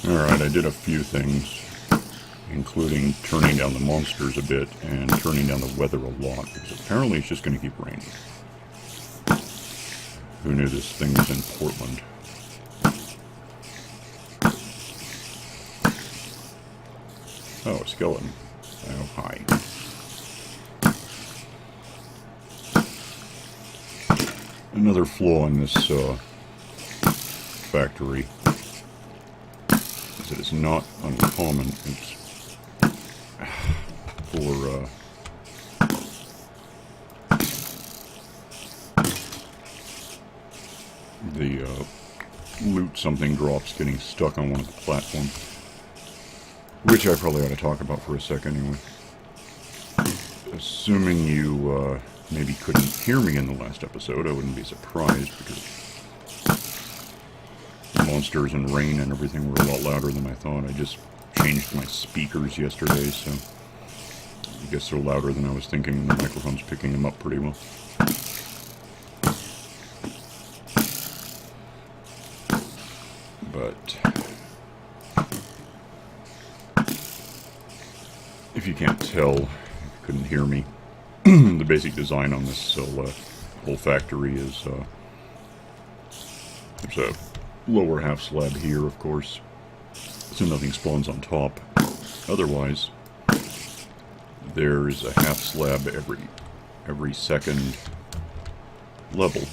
Alright, I did a few things, including turning down the monsters a bit and turning down the weather a lot, because apparently it's just going to keep raining. Who knew this thing was in Portland? Oh, a skeleton. Oh, hi. Another flaw in this factory is that it's not uncommon. It's for the loot something drops getting stuck on one of the platforms, which I probably ought to talk about for a second anyway. Assuming you maybe couldn't hear me in the last episode, I wouldn't be surprised, because monsters and rain and everything were a lot louder than I thought. I just changed my speakers yesterday, so I guess they're louder than I was thinking, and the microphone's picking them up pretty well. But if you can't tell, if you couldn't hear me, the basic design on this whole factory is there's a lower half slab here, of course, so nothing spawns on top. Otherwise, there's a half slab every second level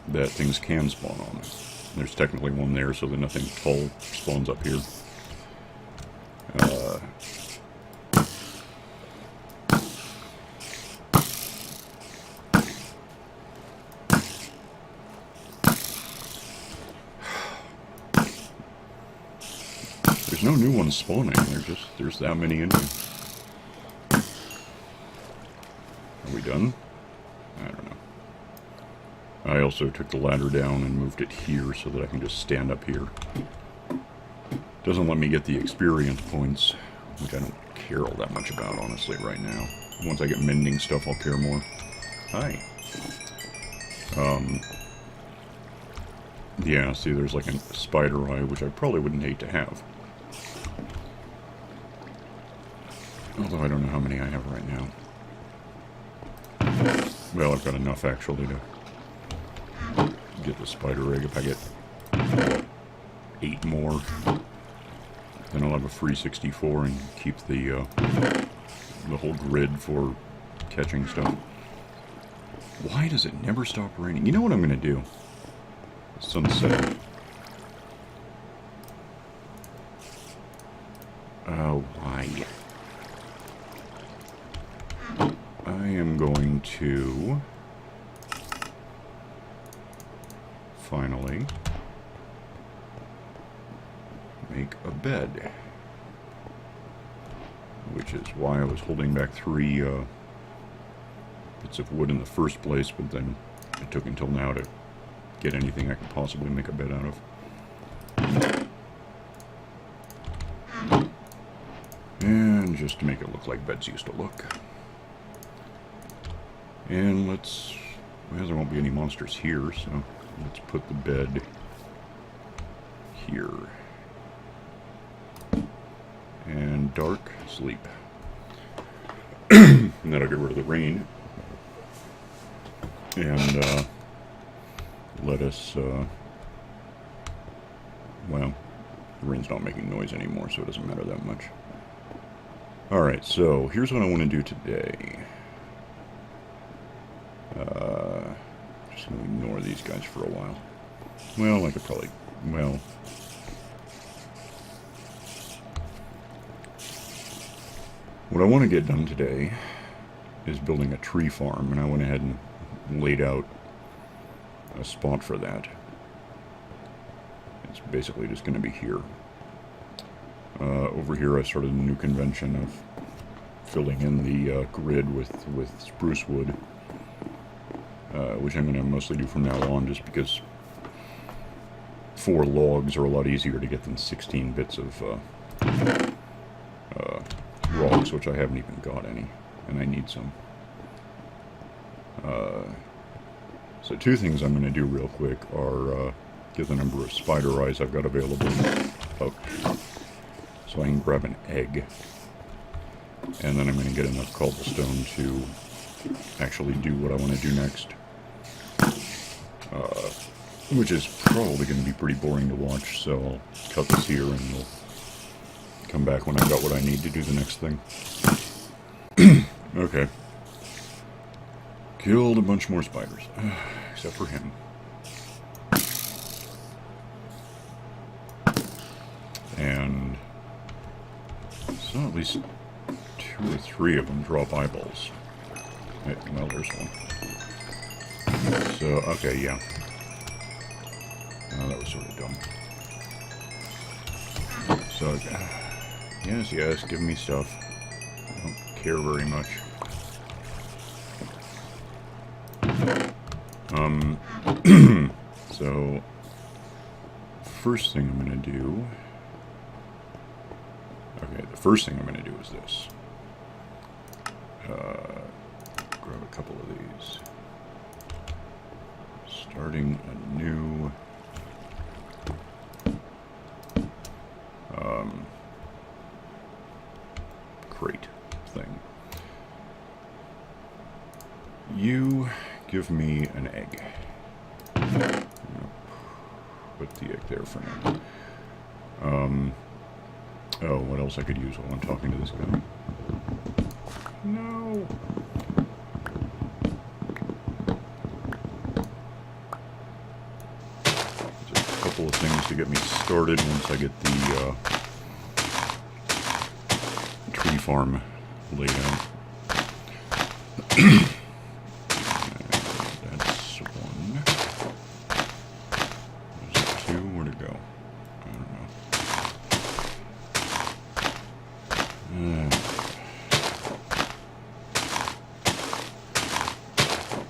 that things can spawn on. There's technically one there, so that nothing tall spawns up here. There's no new ones spawning. There's that many in here. Are we done? I don't know. I also took the ladder down and moved it here so that I can just stand up here. Doesn't let me get the experience points, which I don't care all that much about, honestly, right now. Once I get mending stuff, I'll care more. Hi. Yeah, see, there's like a spider eye, which I probably wouldn't hate to have. Although I don't know how many I have right now. Well, I've got enough, actually, to get the spider egg. If I get 8 more, then I'll have a free 64 and keep the whole grid for catching stuff. Why does it never stop raining? You know what I'm going to do? Sunset. Oh, why? I am going to finally make a bed, which is why I was holding back 3 bits of wood in the first place, but then it took until now to get anything I could possibly make a bed out of. And just to make it look like beds used to look. And well, there won't be any monsters here, so let's put the bed here. And dark, sleep. And that'll get rid of the rain. And let us, well, the rain's not making noise anymore, so it doesn't matter that much. Alright, so here's what I want to do today. Just going to ignore these guys for a while. Well, I could probably, well... What I want to get done today is building a tree farm, and I went ahead and laid out a spot for that. It's basically just going to be here. Over here I started a new convention of filling in the grid with spruce wood, which I'm going to mostly do from now on, just because 4 logs are a lot easier to get than 16 bits of logs, which I haven't even got any, and I need some. So 2 things I'm going to do real quick are get the number of spider eyes I've got available, out so I can grab an egg. And then I'm going to get enough cobblestone to actually do what I want to do next. Which is probably going to be pretty boring to watch, so I'll cut this here and we'll come back when I got what I need to do the next thing. Okay. Killed a bunch more spiders. Except for him. And so at least 2 or 3 of them drop eyeballs. Hey, well, there's one. So, okay, yeah. Oh, that was sort of dumb. So, yes, give me stuff. I don't care very much. So, first thing I'm going to do... Okay, the first thing I'm going to do is this. Grab a couple of these. Starting a new... crate thing. You give me an egg. Put the egg there for now. Oh, what else I could use while I'm talking to this guy? No. Just a couple of things to get me started once I get the tree farm laid out. That's one. There's 2. Where'd it go? I don't know.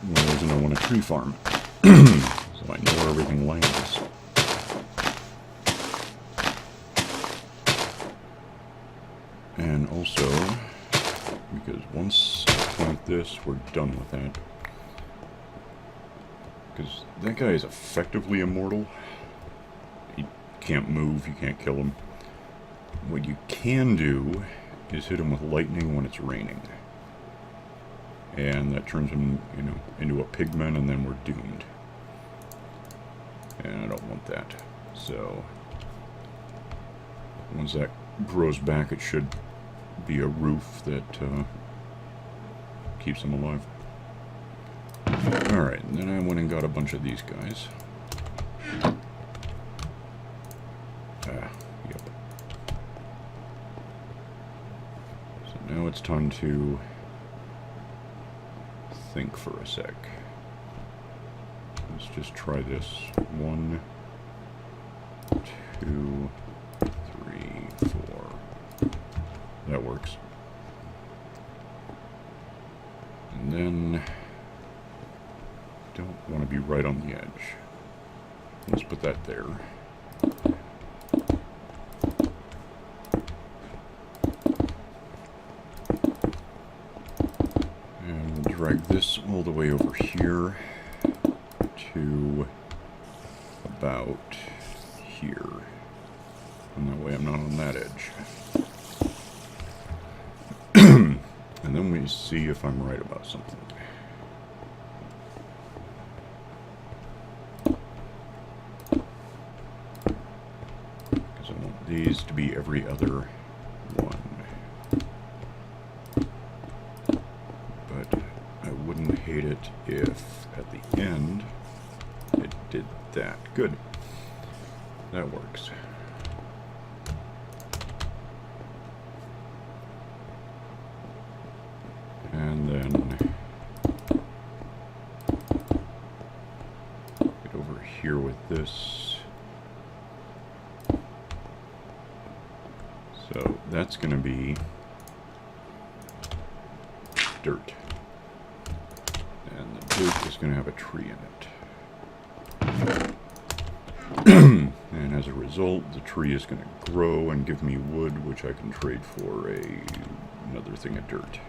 Well, there's no one a tree farm. So I know where everything lands. And also, because once I plant this, we're done with that. Because that guy is effectively immortal. He can't move, you can't kill him. What you can do is hit him with lightning when it's raining. And that turns him, into a pigman, and then we're doomed. And I don't want that. So, once that grows back, it should be a roof that keeps him alive. Alright, and then I went and got a bunch of these guys. Yep. So now it's time to think for a sec. Let's just try this. 1, 2, 3, 4. That works. And then don't want to be right on the edge. Let's put that there. And we'll drag this all the way over here to about here. And that way I'm not on that edge. And then we see if I'm right about something. Because I want these to be every other one. But I wouldn't hate it if at the end it did that. Good. That works. And then get over here with this. So that's going to be dirt. And the dirt is going to have a tree in it. And as a result, the tree is going to grow and give me wood, which I can trade for another thing of dirt.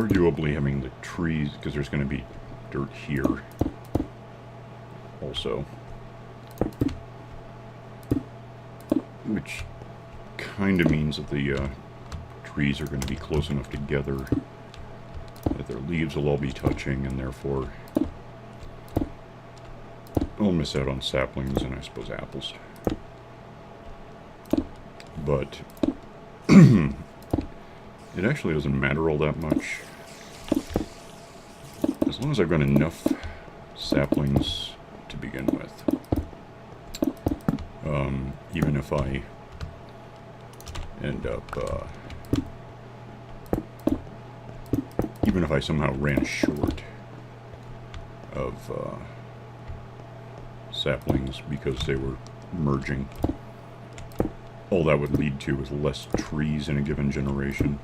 arguably having the trees, because there's going to be dirt here also, which kind of means that the trees are going to be close enough together that their leaves will all be touching, and therefore I'll miss out on saplings and I suppose apples. But it actually doesn't matter all that much. As long as I've got enough saplings to begin with. Even if I end up, even if I somehow ran short of saplings because they were merging, all that would lead to is less trees in a given generation.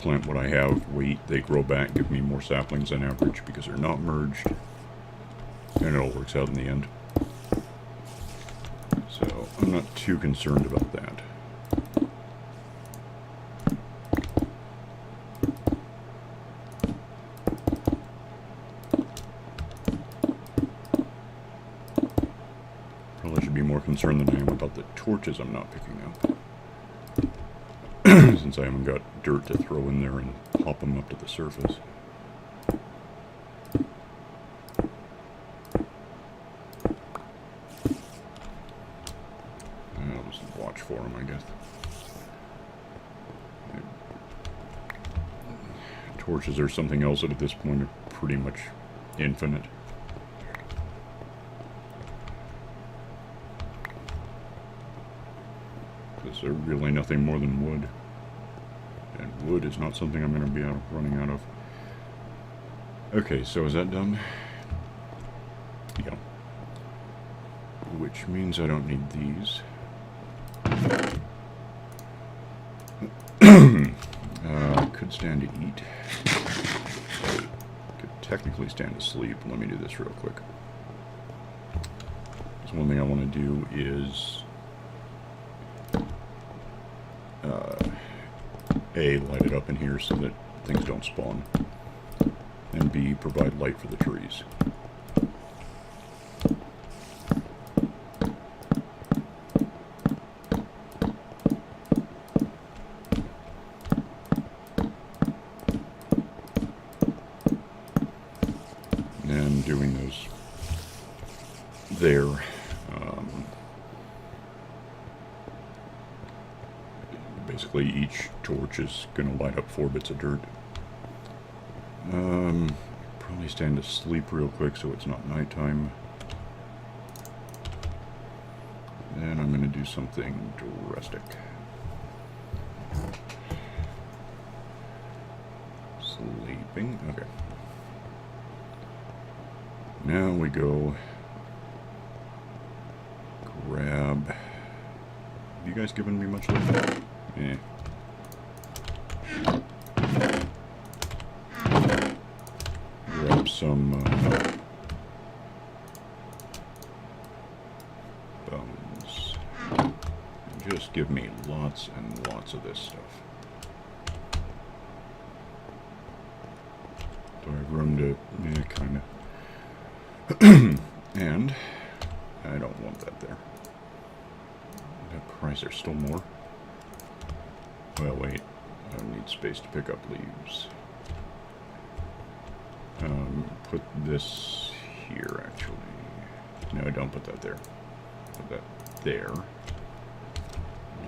Plant what I have, wait, they grow back, give me more saplings than average because they're not merged, and it all works out in the end. So I'm not too concerned about that. Probably should be more concerned than I am about the torches I'm not picking up. Since I haven't got dirt to throw in there and pop them up to the surface. I'll just watch for them, I guess. Torches are something else that at this point are pretty much infinite. Because they're really nothing more than wood. And wood is not something I'm going to be running out of. Okay, so is that done? Yeah. Which means I don't need these. Could stand to eat. Could technically stand to sleep. Let me do this real quick. So one thing I want to do is A, light it up in here so that things don't spawn, and B, provide light for the trees. And doing those there. Basically, each torch is going to light up 4 bits of dirt. Probably stand to sleep real quick so it's not nighttime. Then I'm going to do something drastic. Sleeping. Okay. Now we go grab... Have you guys given me much light? Yeah. Grab some bones. Just give me lots and lots of this stuff. Do I have room to... Yeah, kind of. And I don't want that there. Christ, there's still more. Well, wait. I don't need space to pick up leaves. Put this here, actually. No, don't put that there. Put that there.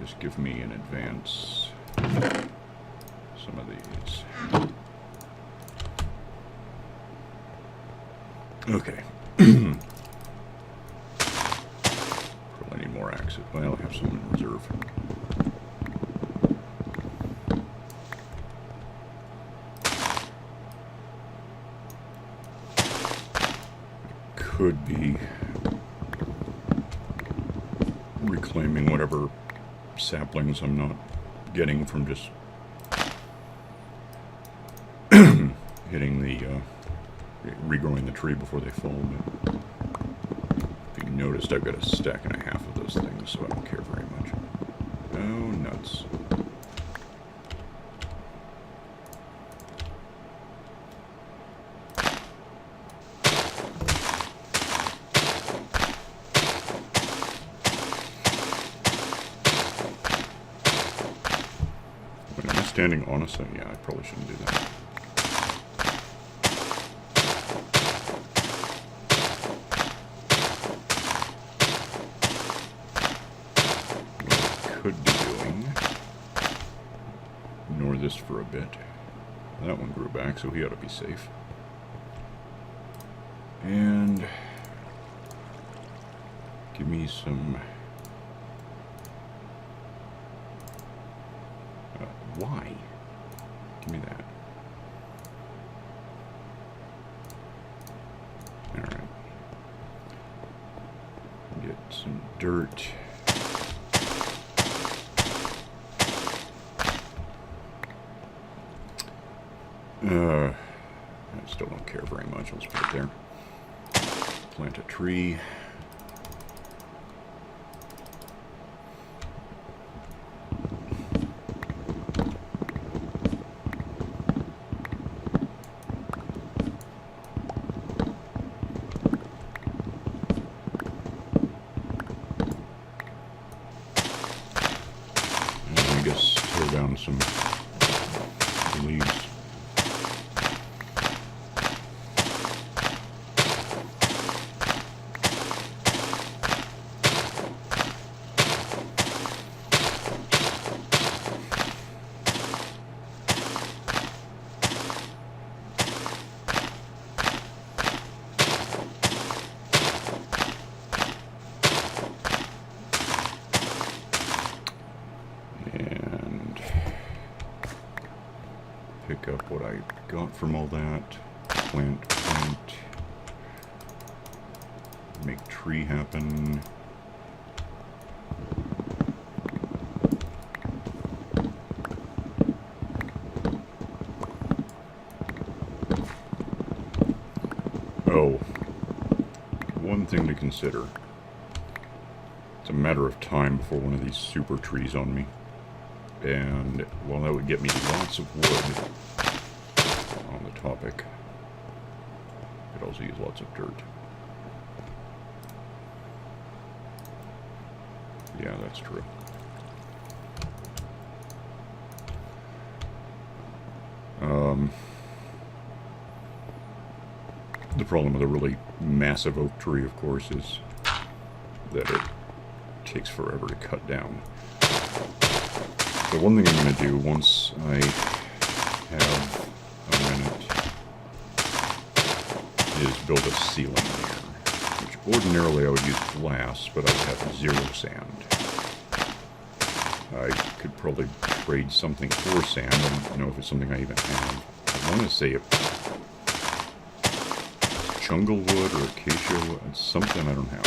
Just give me in advance some of these. Okay. Probably need more axes. Well, I have some in reserve. Could be reclaiming whatever saplings I'm not getting from just hitting the regrowing the tree before they fall. But if you noticed, I've got a stack and a half of those things, so I don't care very much. Oh, nuts. standing on a side? Yeah, I probably shouldn't do that. What I could be doing, ignore this for a bit. That one grew back, so he ought to be safe. And give me some... why? Give me that. Alright. Get some dirt. I still don't care very much. Let's put it there. Plant a tree. Down some leaves. Pick up what I got from all that. Plant, make tree happen. Oh, one thing to consider. It's a matter of time before one of these super trees on me. And, well, that would get me lots of wood on the topic. Could also use lots of dirt. Yeah, that's true. The problem with a really massive oak tree, of course, is that it takes forever to cut down. The one thing I'm going to do once I have a minute is build a ceiling here, which ordinarily I would use glass, but I have 0 sand. I could probably trade something for sand. I don't know if it's something I even have. I want to say it's jungle wood or acacia wood. It's something I don't have.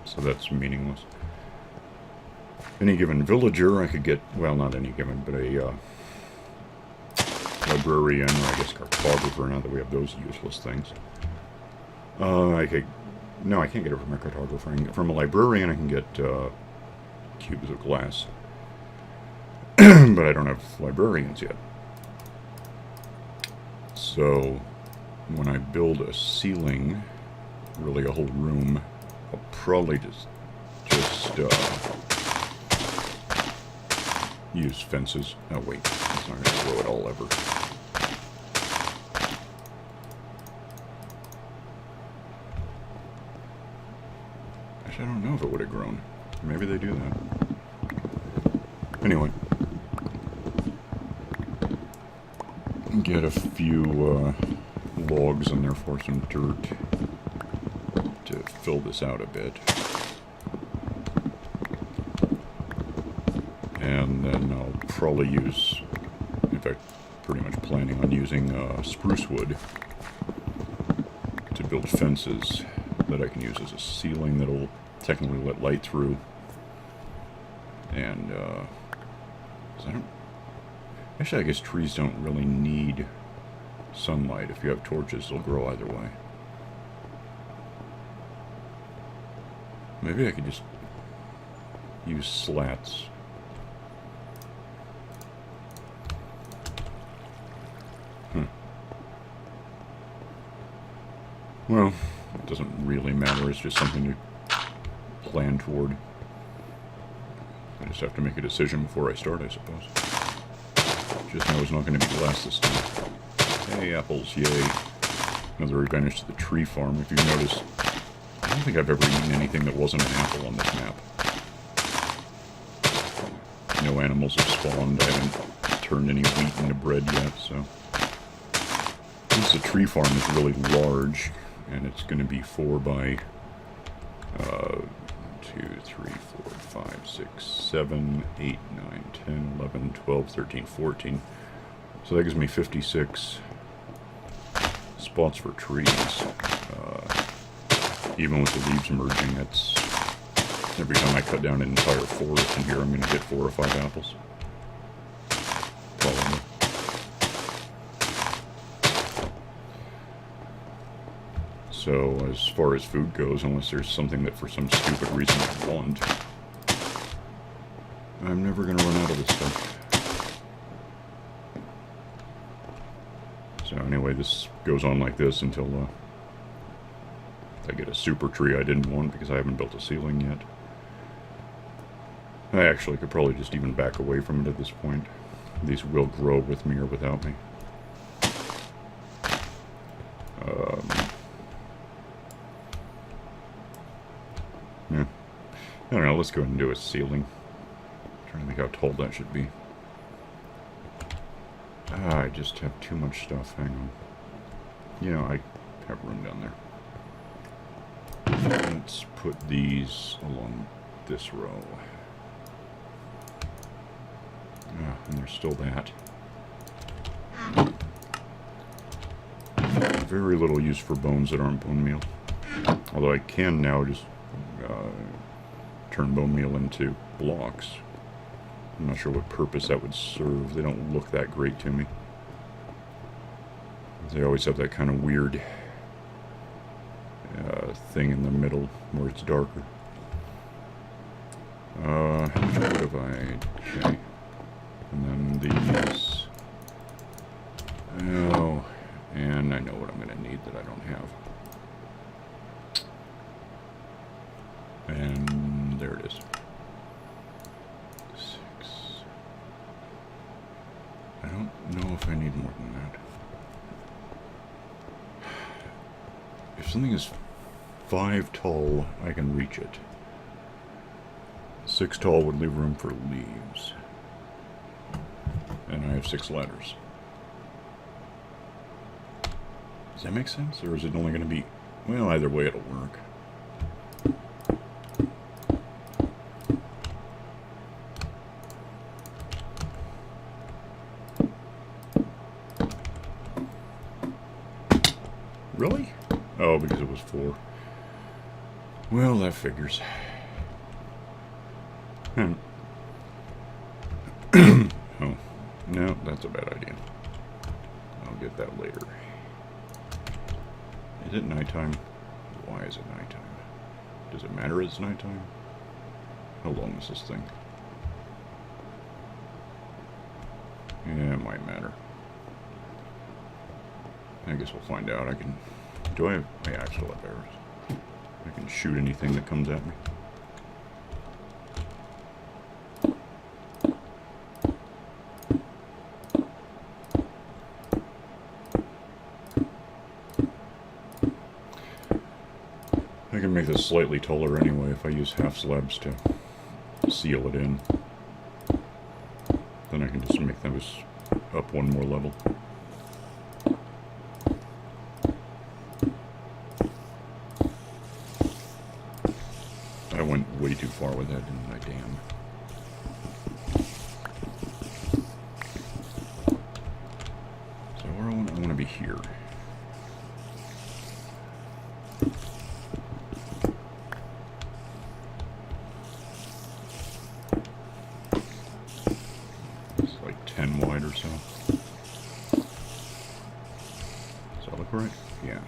So that's meaningless. Any given villager, I could get, well, not any given, but a librarian, or I guess cartographer, now that we have those useless things. I could, no, I can't get it from a cartographer. From a librarian, I can get cubes of glass. But I don't have librarians yet. So, when I build a ceiling, really a whole room, I'll probably just use fences. Oh wait, it's not going to grow at all ever. Actually, I don't know if it would have grown. Maybe they do that. Anyway. Get a few logs and therefore some dirt to fill this out a bit. And then I'll probably use, in fact, pretty much planning on using spruce wood to build fences that I can use as a ceiling that'll technically let light through. And, 'cause I don't, actually I guess trees don't really need sunlight. If you have torches, they'll grow either way. Maybe I could just use slats. Well, it doesn't really matter. It's just something to plan toward. I just have to make a decision before I start, I suppose. Just know it's not going to be glass this time. Hey, apples, yay. Another advantage to the tree farm. If you notice, I don't think I've ever eaten anything that wasn't an apple on this map. No animals have spawned. I haven't turned any wheat into bread yet, so... Since the tree farm is really large, and it's going to be 4 by 2, 3, 4, 5, 6, 7, 8, 9, 10, 11, 12, 13, 14. So that gives me 56 spots for trees. Even with the leaves emerging, that's... Every time I cut down an entire forest in here, I'm going to get 4 or 5 apples. Probably. So, as far as food goes, unless there's something that for some stupid reason I want, I'm never going to run out of this stuff. So anyway, this goes on like this until I get a super tree I didn't want because I haven't built a ceiling yet. I actually could probably just even back away from it at this point. These will grow with me or without me. Yeah. I don't know, let's go ahead and do a ceiling. I'm trying to think how tall that should be. I just have too much stuff, hang on. You know, I have room down there. Let's put these along this row. And there's still that. Very little use for bones that aren't bone meal. Although I can now just turn bone meal into blocks. I'm not sure what purpose that would serve. They don't look that great to me. They always have that kind of weird thing in the middle where it's darker. How much wood have I? Okay. And then these. Oh, and I know what I'm going to need that I don't have. And there it is. 6. I don't know if I need more than that. If something is 5 tall, I can reach it. 6 tall would leave room for leaves. And I have 6 ladders. Does that make sense? Or is it only going to be... Well, either way it'll work. Really? Oh, because it was 4. Well, that figures. Oh, no, that's a bad idea. I'll get that later. Is it nighttime? Why is it nighttime? Does it matter it's nighttime? How long is this thing? Yeah, it might matter. I guess we'll find out. I can... Do I have... Yeah, I still have arrows. I can shoot anything that comes at me. I can make this slightly taller anyway if I use half slabs to seal it in. Then I can just make those up one more level. I went way too far with that, didn't I? Damn. So where I want to be here. It's like 10 wide or so. Does that look right? Yeah.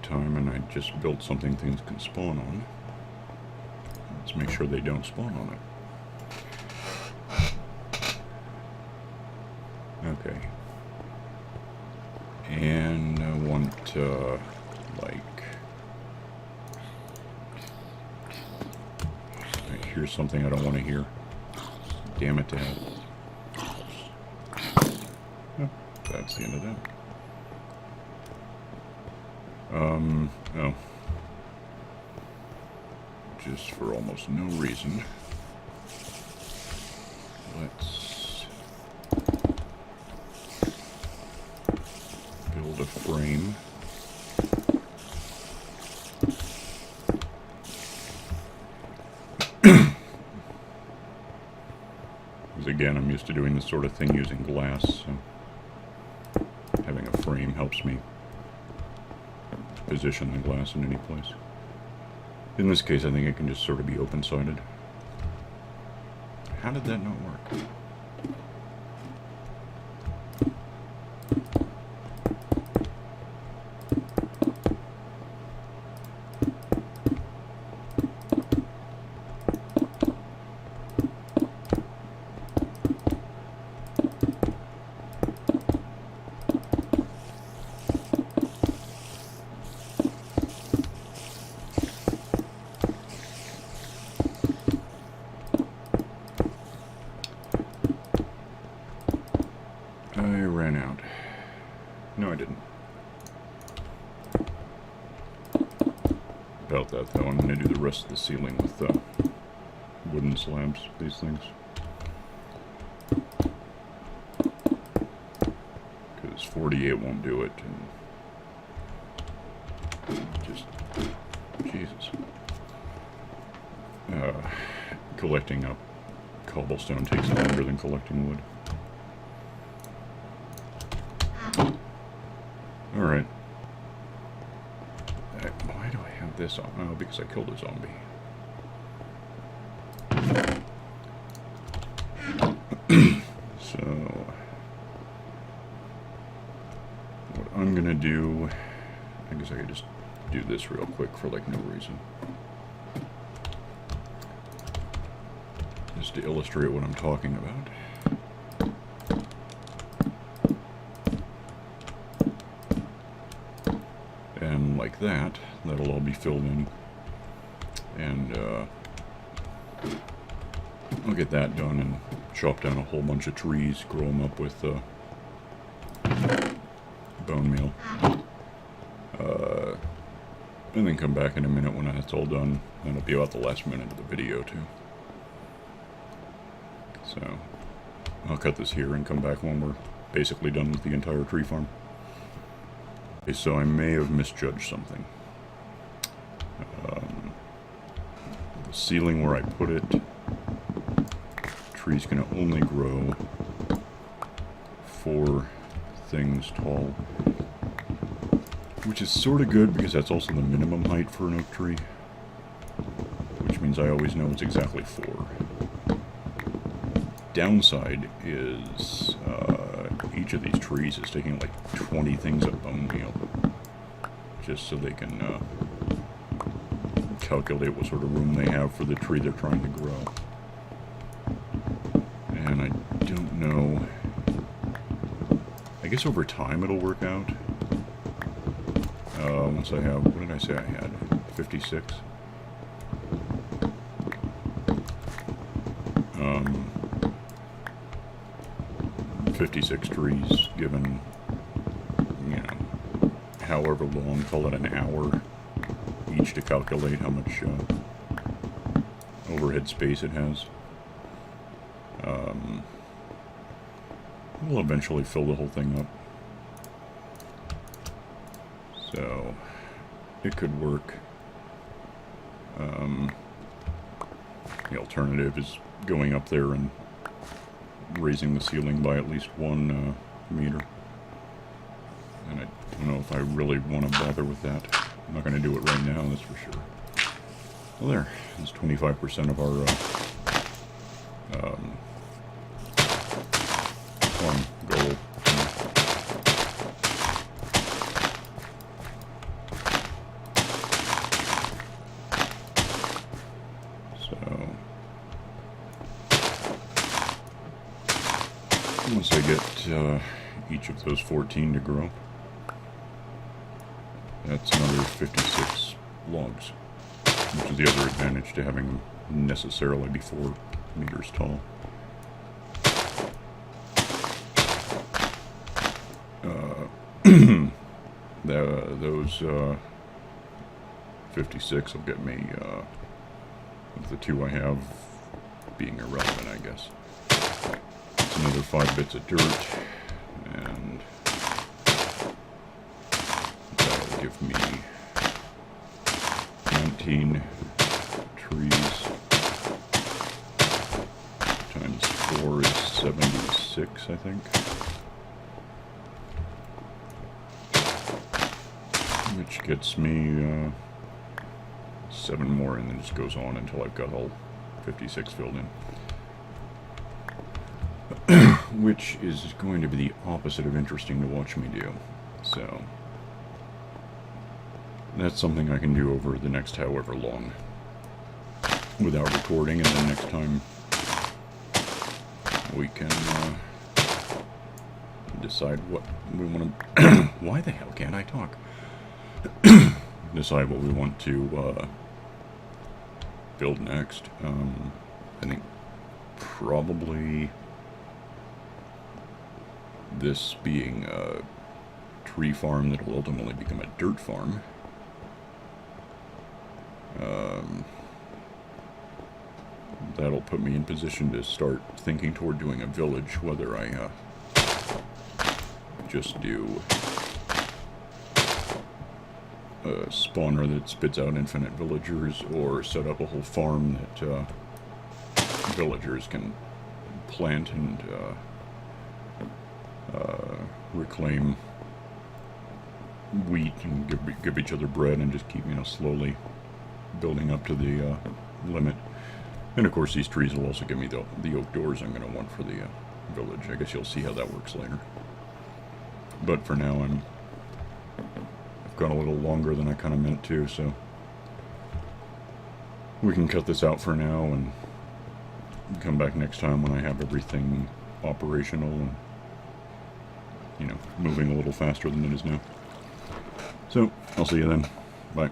time and I just built something things can spawn on. Let's make sure they don't spawn on it. Okay. And I want, here's something I don't want to hear. Damn it to hell. Oh, that's the end of that. Oh. Just for almost no reason. Let's build a frame. Because again, I'm used to doing this sort of thing using glass, so having a frame helps me position the glass in any place. In this case, I think it can just sort of be open-sided. How did that not work? I ran out. No, I didn't. About that, though, I'm going to do the rest of the ceiling with wooden slabs, these things. Because 48 won't do it, and just, Jesus. Collecting up cobblestone takes longer than collecting wood. Alright. Why do I have this on? Oh, because I killed a zombie. So, what I'm gonna do, I guess I could just do this real quick for like no reason. Just to illustrate what I'm talking about. And like that, that'll all be filled in. And I'll get that done and chop down a whole bunch of trees, grow them up with bone meal. And then come back in a minute when that's all done. That'll be about the last minute of the video too. So I'll cut this here and come back when we're basically done with the entire tree farm. Okay, so I may have misjudged something. The ceiling where I put it, tree's gonna only grow 4 things tall, which is sort of good because that's also the minimum height for an oak tree, which means I always know it's exactly 4. Downside is each of these trees is taking like 20 things of bone meal just so they can calculate what sort of room they have for the tree they're trying to grow. And I don't know, I guess over time it'll work out. Once I have, what did I say I had? 56? 56 trees, given, you know, however long, call it an hour each to calculate how much overhead space it has. We'll eventually fill the whole thing up. So, it could work. The alternative is going up there and raising the ceiling by at least 1 meter. And I don't know if I really want to bother with that. I'm not going to do it right now, that's for sure. Well, there. That's 25% of our farm goal. once I get each of those 14 to grow, that's another 56 logs, which is the other advantage to having them necessarily be 4 meters tall. Those 56 will get me, with the 2 I have being irrelevant, I guess. It's another 5 bits of dirt, and that'll give me 19 trees times 4 is 76, I think. Which gets me 7 more, and then just goes on until I've got all 56 filled in. Which is going to be the opposite of interesting to watch me do. So that's something I can do over the next however long without recording, and then next time we can decide what we want to... Why the hell can't I talk? Decide what we want to build next. I think probably this being a tree farm that will ultimately become a dirt farm. That'll put me in position to start thinking toward doing a village, whether I just do a spawner that spits out infinite villagers, or set up a whole farm that villagers can plant and reclaim wheat and give each other bread, and just keep, slowly building up to the limit. And of course these trees will also give me the oak doors I'm going to want for the village. I guess you'll see how that works later. But for now I've gone a little longer than I kind of meant to, so we can cut this out for now and come back next time when I have everything operational and, moving a little faster than it is now. So, I'll see you then. Bye.